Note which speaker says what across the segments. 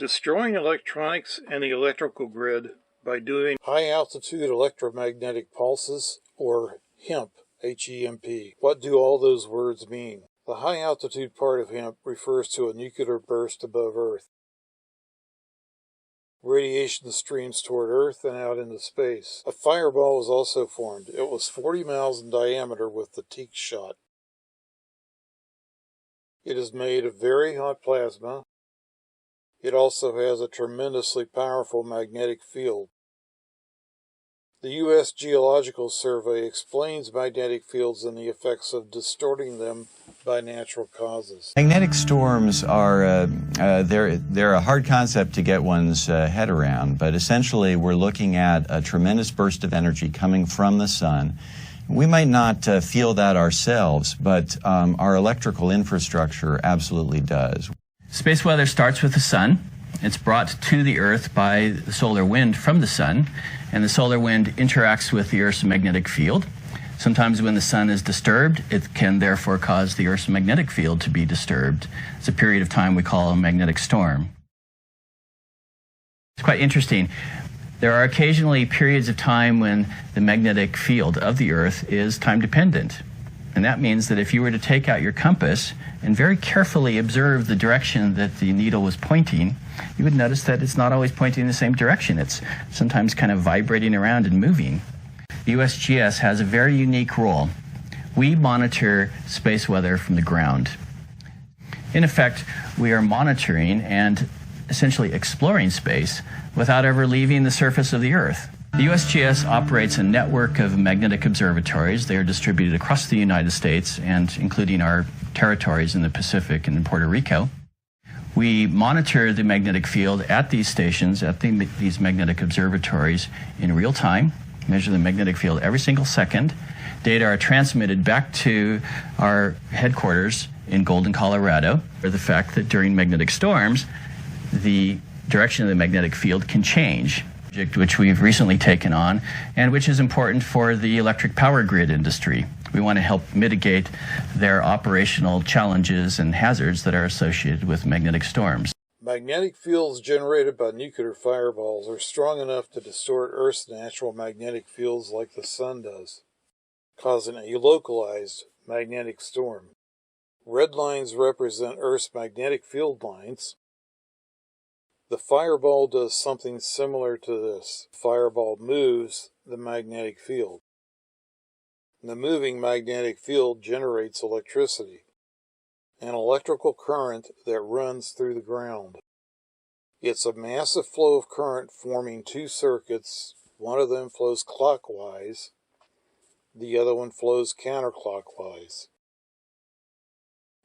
Speaker 1: Destroying electronics and the electrical grid by doing high-altitude electromagnetic pulses, or HEMP, H-E-M-P. What do all those words mean? The high-altitude part of HEMP refers to a nuclear burst above Earth. Radiation streams toward Earth and out into space. A fireball was also formed. It was 40 miles in diameter with the teak shot. It is made of very hot plasma. It also has a tremendously powerful magnetic field. The U.S. Geological Survey explains magnetic fields and the effects of distorting them by natural causes.
Speaker 2: Magnetic storms are they're a hard concept to get one's head around, but essentially we're looking at a tremendous burst of energy coming from the sun. We might not feel that ourselves, but our electrical infrastructure absolutely does.
Speaker 3: Space weather starts with the sun. It's brought to the Earth by the solar wind from the sun, and the solar wind interacts with the Earth's magnetic field. Sometimes when the sun is disturbed, it can therefore cause the Earth's magnetic field to be disturbed. It's a period of time we call a magnetic storm. It's quite interesting. There are occasionally periods of time when the magnetic field of the Earth is time dependent. And that means that if you were to take out your compass and very carefully observe the direction that the needle was pointing, you would notice that it's not always pointing in the same direction. It's sometimes kind of vibrating around and moving. The USGS has a very unique role. We monitor space weather from the ground. In effect, we are monitoring and essentially exploring space without ever leaving the surface of the Earth. The USGS operates a network of magnetic observatories. They are distributed across the United States and including our territories in the Pacific and in Puerto Rico. We monitor the magnetic field at these stations, at these magnetic observatories in real time, measure the magnetic field every single second. Data are transmitted back to our headquarters in Golden, Colorado, for the fact that during magnetic storms, the direction of the magnetic field can change, which we've recently taken on, and which is important for the electric power grid industry. We want to help mitigate their operational challenges and hazards that are associated with magnetic storms.
Speaker 1: Magnetic fields generated by nuclear fireballs are strong enough to distort Earth's natural magnetic fields like the sun does, causing a localized magnetic storm. Red lines represent Earth's magnetic field lines. The fireball does something similar to this. The fireball moves the magnetic field. The moving magnetic field generates electricity, an electrical current that runs through the ground. It's a massive flow of current forming two circuits. One of them flows clockwise, the other one flows counterclockwise.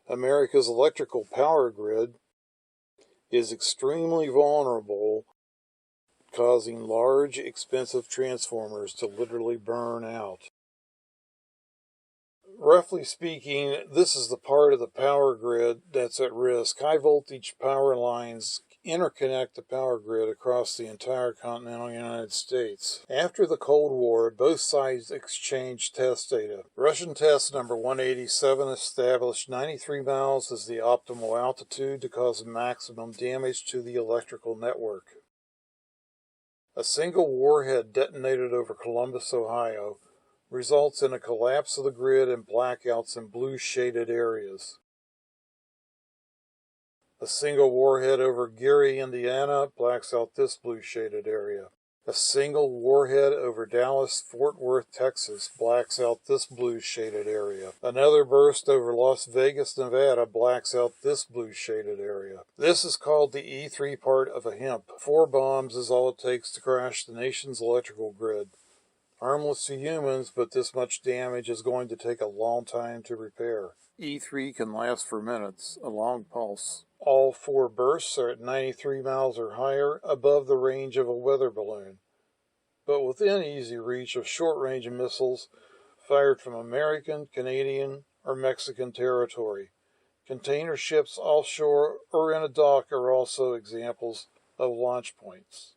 Speaker 1: America's electrical power grid is extremely vulnerable, causing large, expensive transformers to literally burn out. Roughly speaking, this is the part of the power grid that's at risk. High voltage power lines interconnect the power grid across the entire continental United States. After the Cold War, both sides exchanged test data. Russian test number 187 established 93 miles as the optimal altitude to cause maximum damage to the electrical network. A single warhead detonated over Columbus, Ohio, results in a collapse of the grid and blackouts in blue shaded areas. A single warhead over Gary, Indiana, blacks out this blue shaded area. A single warhead over Dallas, Fort Worth, Texas, blacks out this blue shaded area. Another burst over Las Vegas, Nevada, blacks out this blue shaded area. This is called the E3 part of a HEMP. 4 bombs is all it takes to crash the nation's electrical grid. Harmless to humans, but this much damage is going to take a long time to repair. E3 can last for minutes, a long pulse. All 4 bursts are at 93 miles or higher, above the range of a weather balloon, but within easy reach of short-range missiles fired from American, Canadian, or Mexican territory. Container ships offshore or in a dock are also examples of launch points.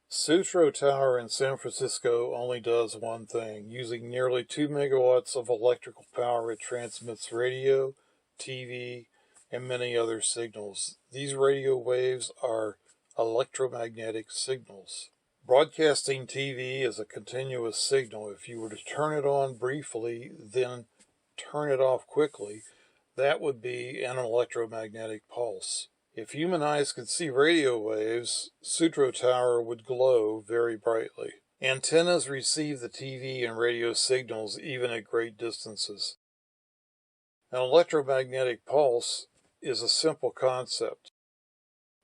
Speaker 1: Sutro Tower in San Francisco only does one thing. Using nearly 2 megawatts of electrical power, it transmits radio, TV, and many other signals. These radio waves are Electromagnetic signals. Broadcasting TV is a continuous signal. If you were to turn it on briefly, then turn it off quickly, that would be an electromagnetic pulse. If human eyes could see radio waves, Sutro Tower would glow very brightly. Antennas receive the TV and radio signals even at great distances. An electromagnetic pulse is a simple concept.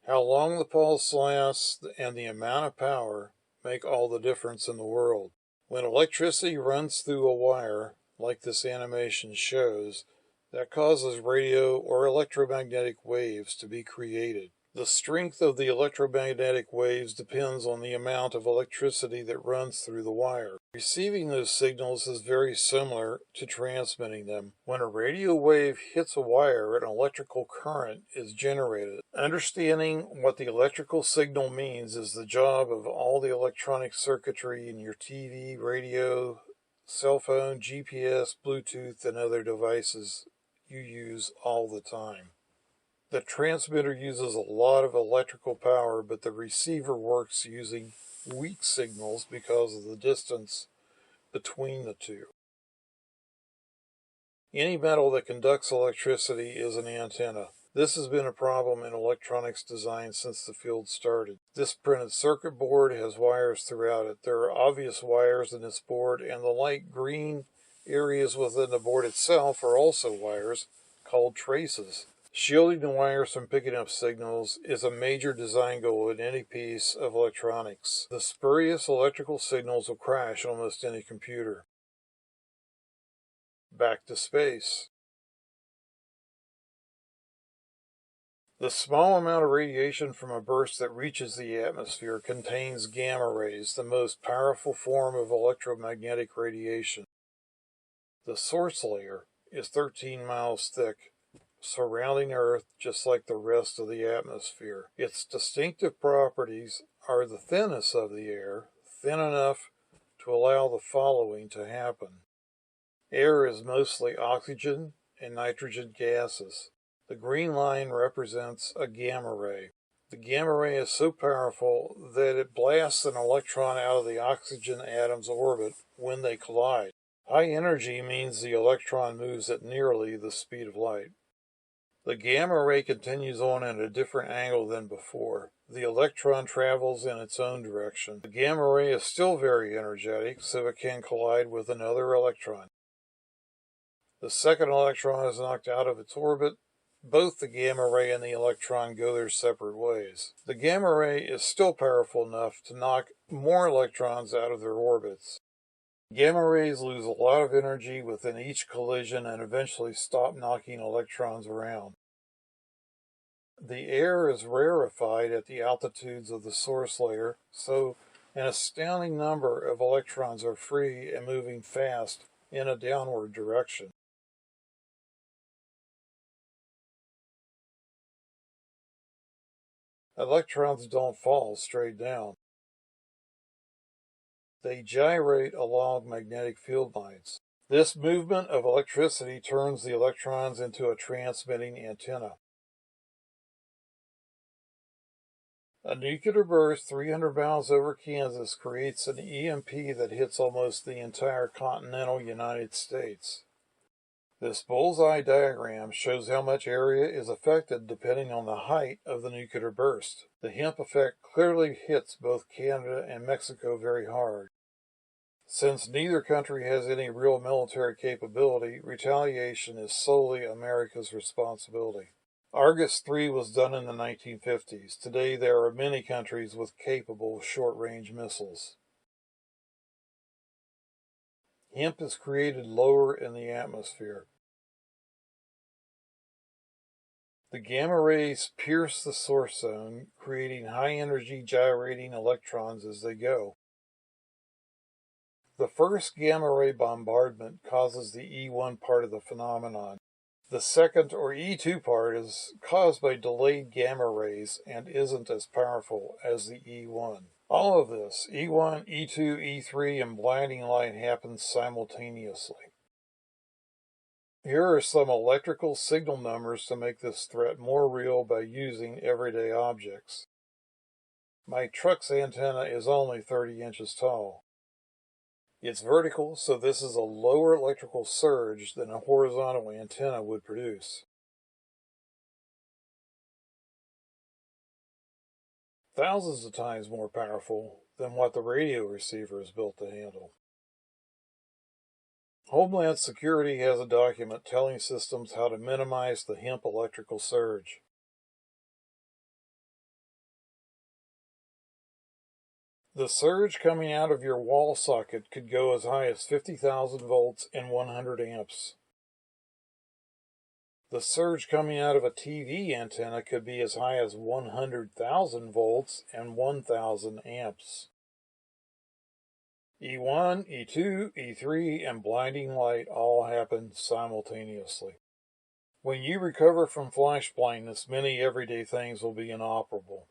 Speaker 1: How long the pulse lasts and the amount of power make all the difference in the world. When electricity runs through a wire, like this animation shows, that causes radio or electromagnetic waves to be created. The strength of the electromagnetic waves depends on the amount of electricity that runs through the wire. Receiving those signals is very similar to transmitting them. When a radio wave hits a wire, an electrical current is generated. Understanding what the electrical signal means is the job of all the electronic circuitry in your TV, radio, cell phone, GPS, Bluetooth, and other devices you use all the time. The transmitter uses a lot of electrical power, but the receiver works using weak signals because of the distance between the two. Any metal that conducts electricity is an antenna. This has been a problem in electronics design since the field started. This printed circuit board has wires throughout it. There are obvious wires in this board, and the light green areas within the board itself are also wires called traces. Shielding the wires from picking up signals is a major design goal in any piece of electronics. The spurious electrical signals will crash almost any computer. Back to space. The small amount of radiation from a burst that reaches the atmosphere contains gamma rays, the most powerful form of electromagnetic radiation. The source layer is 13 miles thick, surrounding Earth just like the rest of the atmosphere. Its distinctive properties are the thinness of the air, thin enough to allow the following to happen. Air is mostly oxygen and nitrogen gases. The green line represents a gamma ray. The gamma ray is so powerful that it blasts an electron out of the oxygen atom's orbit when they collide. High energy means the electron moves at nearly the speed of light. The gamma ray continues on at a different angle than before. The electron travels in its own direction. The gamma ray is still very energetic, so it can collide with another electron. The second electron is knocked out of its orbit. Both the gamma ray and the electron go their separate ways. The gamma ray is still powerful enough to knock more electrons out of their orbits. Gamma rays lose a lot of energy within each collision and eventually stop knocking electrons around. The air is rarefied at the altitudes of the source layer, so an astounding number of electrons are free and moving fast in a downward direction. Electrons don't fall straight down. They gyrate along magnetic field lines. This movement of electricity turns the electrons into a transmitting antenna. A nuclear burst 300 miles over Kansas creates an EMP that hits almost the entire continental United States. This bullseye diagram shows how much area is affected depending on the height of the nuclear burst. The HEMP effect clearly hits both Canada and Mexico very hard. Since neither country has any real military capability, retaliation is solely America's responsibility. Argus 3 was done in the 1950s. Today there are many countries with capable short-range missiles. HEMP is created lower in the atmosphere. The gamma rays pierce the source zone, creating high-energy gyrating electrons as they go. The first gamma ray bombardment causes the E1 part of the phenomenon. The second, or E2 part, is caused by delayed gamma rays and isn't as powerful as the E1. All of this, E1, E2, E3, and blinding light, happens simultaneously. Here are some electrical signal numbers to make this threat more real by using everyday objects. My truck's antenna is only 30 inches tall. It's vertical, so this is a lower electrical surge than a horizontal antenna would produce. Thousands of times more powerful than what the radio receiver is built to handle. Homeland Security has a document telling systems how to minimize the hemp electrical surge. The surge coming out of your wall socket could go as high as 50,000 volts and 100 amps. The surge coming out of a TV antenna could be as high as 100,000 volts and 1,000 amps. E1, E2, E3, and blinding light all happen simultaneously. When you recover from flash blindness, many everyday things will be inoperable.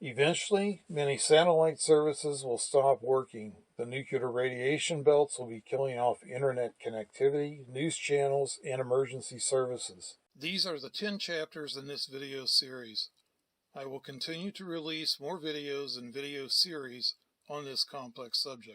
Speaker 1: Eventually, many satellite services will stop working. The nuclear radiation belts will be killing off internet connectivity, news channels, and emergency services. These are the 10 chapters in this video series. I will continue to release more videos and video series on this complex subject.